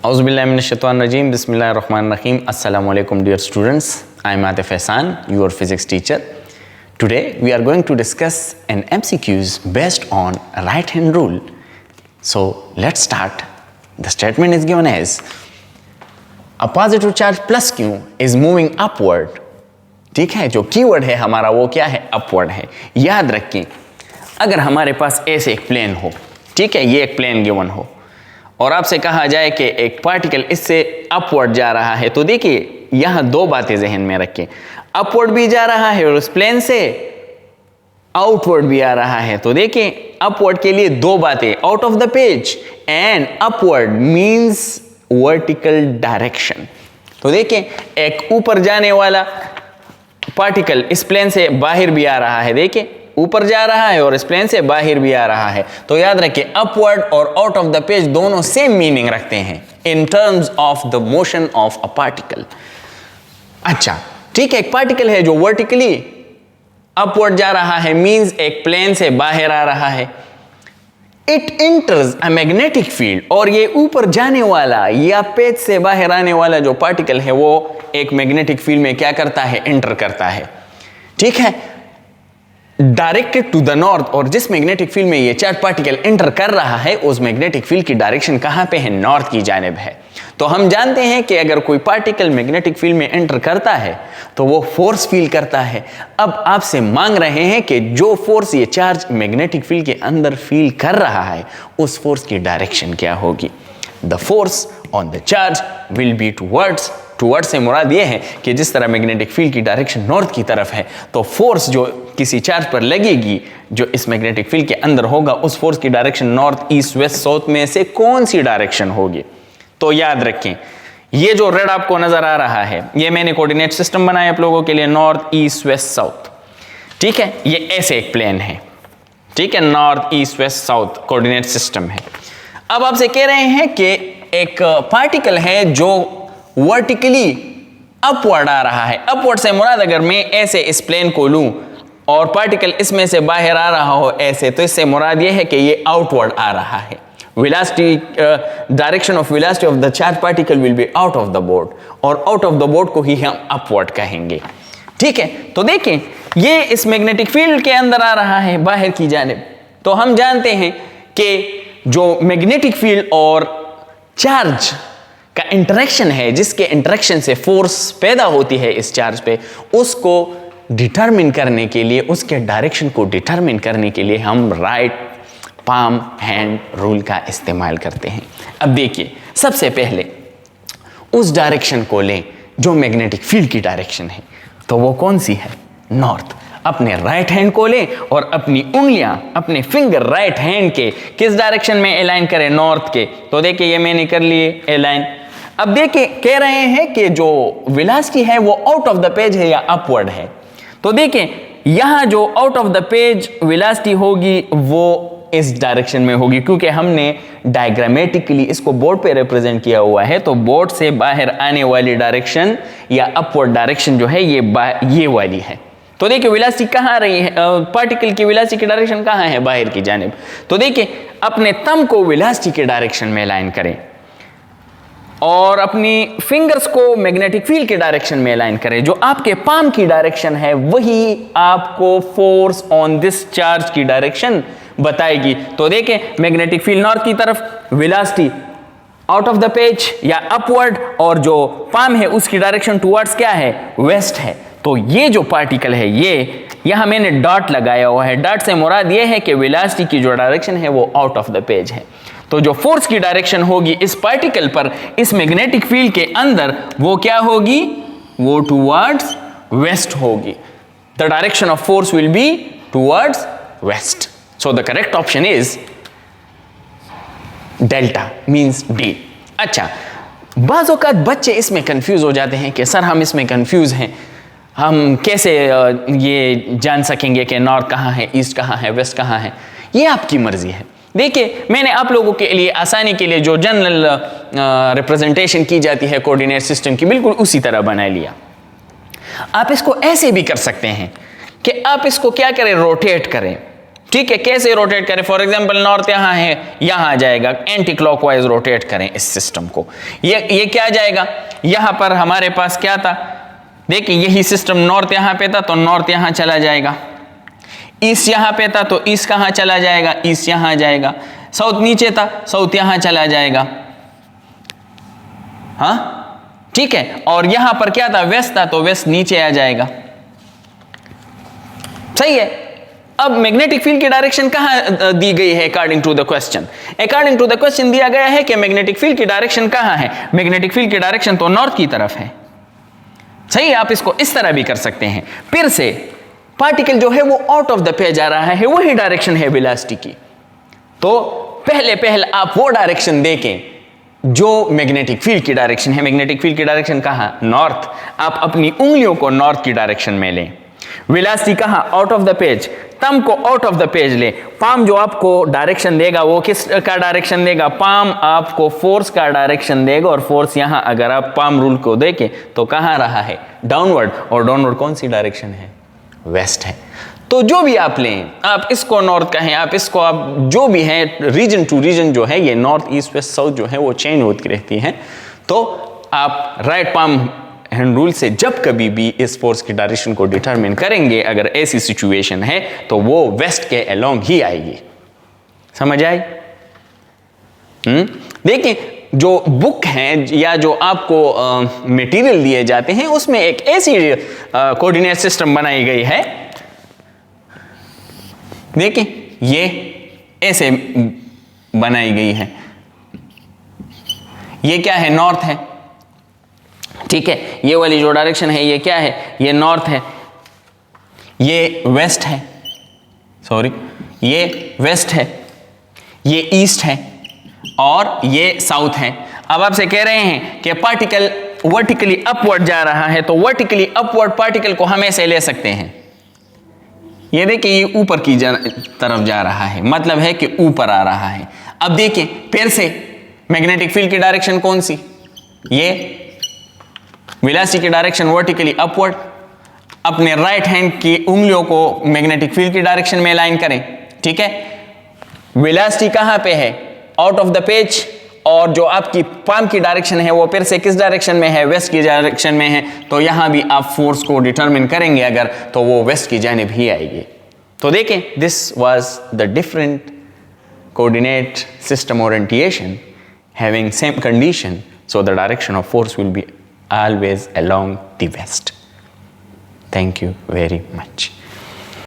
Auzubillahiminash-shaytanir-rajim. Bismillahir-rahmanir-rahim. Assalamu alaikum dear students. I am Atif Ehsan, your physics teacher. Today we are going to discuss an MCQs based on right hand rule. So let's start. The statement is given as a positive charge plus Q is moving upward. ठीक है, जो keyword है हमारा वो क्या है? Upward है. याद रखें, अगर हमारे पास ऐसे एक प्लेन हो, ठीक है, ये एक प्लेन गिवन हो और आपसे कहा जाए कि एक पार्टिकल इससे अपवर्ड जा रहा है, तो देखिए यहां दो बातें जहन में रखें. अपवर्ड भी जा रहा है और उस प्लेन से आउटवर्ड भी आ रहा है. तो देखिए अपवर्ड के लिए दो बातें, out of the page and upward means vertical direction. तो देखिए एक ऊपर जाने वाला पार्टिकल इस प्लेन से बाहर भी आ रहा है, देखिए ऊपर जा रहा है और इस प्लेन से बाहर भी आ रहा है. तो याद रखिए अपवर्ड और आउट ऑफ द पेज दोनों सेम मीनिंग रखते हैं in terms of the motion of a particle. अच्छा ठीक है, एक पार्टिकल है जो वर्टिकली अपवर्ड जा रहा है, मींस एक प्लेन से बाहर आ रहा है. It enters a magnetic field, और ये ऊपर जाने वाला या पेज से बाहर आने वाला जो पार्टिकल है वो एक मैग्नेटिक फील्ड में क्या करता है? एंटर करता है. ठीक है, डायरेक्टेड टू द नॉर्थ. और जिस मैग्नेटिक फील्ड में ये चार्ज पार्टिकल एंटर कर रहा है उस मैग्नेटिक फील्ड की डायरेक्शन कहां पे है? नॉर्थ की जानिब है. तो हम जानते हैं कि अगर कोई पार्टिकल मैग्नेटिक फील्ड में एंटर करता है तो वो फोर्स फील करता है. अब आपसे मांग रहे हैं कि जो फोर्स ये चार्ज मैग्नेटिक फील्ड के अंदर फील कर रहा है उस फोर्स की डायरेक्शन क्या होगी? The force on the charge will be towards से मुराद ये है कि जिस तरह मैग्नेटिक फील्ड की डायरेक्शन नॉर्थ की तरफ है, तो फोर्स जो किसी चार्ज पर लगेगी जो इस मैग्नेटिक फील्ड के अंदर होगा उस फोर्स की direction north, east, west, south में से कौन सी डायरेक्शन होगी? तो याद रखें ये जो रेड आपको नजर आ रहा है ये मैंने कोऑर्डिनेट सिस्टम बनाया आप लोगों के लिए, नॉर्थ, ईस्ट, वेस्ट, साउथ. ठीक है, ये ऐसे एक प्लेन है. ठीक है, north, east, west, south coordinate system है. अब आपसे कह रहे हैं कि एक पार्टिकल है जो वर्टिकली अपवर्ड आ रहा है. अपवर्ड से मुराद अगर मैं ऐसे इस प्लेन को लूं और पार्टिकल इसमें से बाहर आ रहा हो ऐसे, तो इससे मुराद ये है कि ये आउटवर्ड आ रहा है. Velocity, direction of velocity of the charge particle will be out of the board, और आउट ऑफ द बोर्ड को ही हम अपवर्ड कहेंगे. ठीक है, तो देखें ये इस मैग्नेटिक फील्ड के अंदर आ रहा है बाहर की जानिब. तो हम जानते हैं कि जो मैग्नेटिक फील्ड और चार्ज का इंटरेक्शन है, जिसके इंटरेक्शन से फोर्स पैदा होती है इस चार्ज पे, उसको डिटरमिन करने के लिए, उसके डायरेक्शन को डिटरमिन करने के लिए हम राइट पाम हैंड रूल का इस्तेमाल करते हैं. अब देखिए सबसे पहले उस डायरेक्शन को लें जो मैग्नेटिक फील्ड की डायरेक्शन है, तो वो कौन सी है? नॉर्थ. अपने राइट हैंड को लें और अपनी उंगलियां, अपने फिंगर राइट हैंड के किस डायरेक्शन में अलाइन करें? नॉर्थ के. तो देखिए ये मैंने कर लिए अलाइन. अब देखिए कह रहे हैं कि जो वेलोसिटी है वो आउट ऑफ द पेज है या अपवर्ड है. तो देखिए यहां जो out of the page velocity होगी वो इस डायरेक्शन में होगी, क्योंकि हमने डायग्रामेटिकली इसको बोर्ड पे रिप्रेजेंट किया हुआ है. तो बोर्ड से बाहर आने वाली डायरेक्शन या अपवर्ड डायरेक्शन जो है ये वाली है. तो देखिए वेलोसिटी कहां आ रही है? पार्टिकल की वेलोसिटी की डायरेक्शन कहां है? बाहर की जानिब. तो देखिए अपने थंब को वेलोसिटी के डायरेक्शन में अलाइन करें और अपनी फिंगर्स को मैग्नेटिक फील्ड के डायरेक्शन में अलाइन करें. जो आपके पाम की डायरेक्शन है वही आपको फोर्स ऑन दिस चार्ज की डायरेक्शन बताएगी. तो देखिए मैग्नेटिक फील्ड नॉर्थ की तरफ, velocity out of the page या अपवर्ड, और जो पाम है उसकी डायरेक्शन टुवर्ड्स क्या है? वेस्ट है. तो ये जो पार्टिकल है ये यहां मैंने डॉट लगाया हुआ है. डॉट से मुराद ये है कि वेलोसिटी की जो डायरेक्शन है वो आउट ऑफ द पेज है. तो जो फोर्स की डायरेक्शन होगी इस पार्टिकल पर इस मैग्नेटिक फील्ड के अंदर वो क्या होगी? वो टुवर्ड्स वेस्ट होगी. The direction of force will be towards waste. So the correct option is delta means D. अच्छा, बाज़ औक़ात बच्चे इसमें कंफ्यूज हो जाते हैं कि सर हम इसमें कंफ्यूज हैं, हम कैसे ये जान सकेंगे कि नॉर्थ कहाँ है, ईस्ट कहाँ है, वेस्ट कहाँ है? ये आपकी मर्जी है. देखिए मैंने आप लोगों के लिए आसानी के लिए जो जनरल रिप्रेजेंटेशन की जाती है कोऑर्डिनेट सिस्टम की, बिल्कुल उसी तरह बना लिया. आप इसको ऐसे भी कर सकते हैं कि आप इसको क्या करें? रोटेट करें. ठीक है, कैसे रोटेट करें? फॉर एग्जांपल नॉर्थ यहां है, यहां जाएगा, एंटी क्लॉकवाइज रोटेट करें इस सिस्टम को। ये क्या जाएगा? यहां पर हमारे पास क्या था, देखिए यही सिस्टम नॉर्थ यहां पे था तो नॉर्थ यहां चला जाएगा, ईस्ट यहां पे था तो ईस्ट कहां चला जाएगा, ईस्ट यहां जाएगा, साउथ नीचे था, साउथ यहां चला जाएगा। हाँ ठीक है, और यहां पर क्या था, वेस्ट था तो वेस्ट नीचे आ जाएगा। सही है। अब मैग्नेटिक फील्ड की डायरेक्शन कहां दी गई है? According to the question, according to the question दिया गया है कि मैग्नेटिक फील्ड की डायरेक्शन कहां है? मैग्नेटिक फील्ड की डायरेक्शन तो नॉर्थ की तरफ है। सही है, आप इसको इस तरह भी कर सकते हैं। फिर से पार्टिकल जो है वो आउट ऑफ द पेज आ रहा है, वही डायरेक्शन है वेलोसिटी की। तो पहले आप वो डायरेक्शन देखें जो मैग्नेटिक फील्ड की डायरेक्शन है। मैग्नेटिक फील्ड की डायरेक्शन कहां? नॉर्थ। आप अपनी उंगलियों को नॉर्थ की डायरेक्शन में लें। वेलोसिटी कहां? Out of the page. Thumb को आउट ऑफ द पेज ले। पाम जो आपको डायरेक्शन देगा वो किस का डायरेक्शन देगा? पाम आपको फोर्स का डायरेक्शन देगा, और फोर्स यहां अगर आप पाम रूल को देखें तो कहां रहा है? डाउनवर्ड। और डाउनवर्ड कौन सी डायरेक्शन है? वेस्ट है। तो जो भी आप लें, आप इसको नॉर्थ कहें, आप इसको आप जो भी है, रीजन टू रीजन जो है ये नॉर्थ ईस्ट वेस्ट साउथ जो है वो चेंज होती रहती हैं। तो आप राइट पाम हैंड रूल से जब कभी भी इस फोर्स की डायरेक्शन को डिटरमिन करेंगे, अगर ऐसी सिचुएशन है तो वो वेस्ट के अलोंग ही आएगी। समझ आई? देखिए जो बुक हैं या जो आपको मटेरियल दिए जाते हैं उसमें एक ऐसी कोऑर्डिनेट सिस्टम बनाई गई है। देखिए ये ऐसे बनाई गई है। ये क्या है? नॉर्थ है। ठीक है, ये वाली जो डायरेक्शन है ये क्या है? ये नॉर्थ है। ये वेस्ट है, सॉरी ये वेस्ट है, ये ईस्ट है और ये साउथ है। अब आपसे कह रहे हैं कि पार्टिकल वर्टिकली अपवर्ड जा रहा है, तो वर्टिकली अपवर्ड पार्टिकल को हम ऐसे ले सकते हैं। ये देखिए ये ऊपर की तरफ जा रहा है, मतलब है कि ऊपर आ रहा है। अब देखिए फिर से मैग्नेटिक फील्ड की डायरेक्शन कौन सी? ये वेलोसिटी की डायरेक्शन वर्टिकली अपवर्ड। अपने राइट हैंड की उंगलियों को मैग्नेटिक फील्ड की डायरेक्शन में अलाइन करें। ठीक है, वेलोसिटी कहां पे है? Out of the page. और जो आपकी पाम की डायरेक्शन है वो फिर से किस डायरेक्शन में है? वेस्ट की डायरेक्शन में है। तो यहां भी आप फोर्स को डिटरमिन करेंगे अगर, तो वो वेस्ट की जानिब ही आएगी। तो देखें, this was the different coordinate system orientation having same condition, so the direction of force will be always along the west. Thank you very much.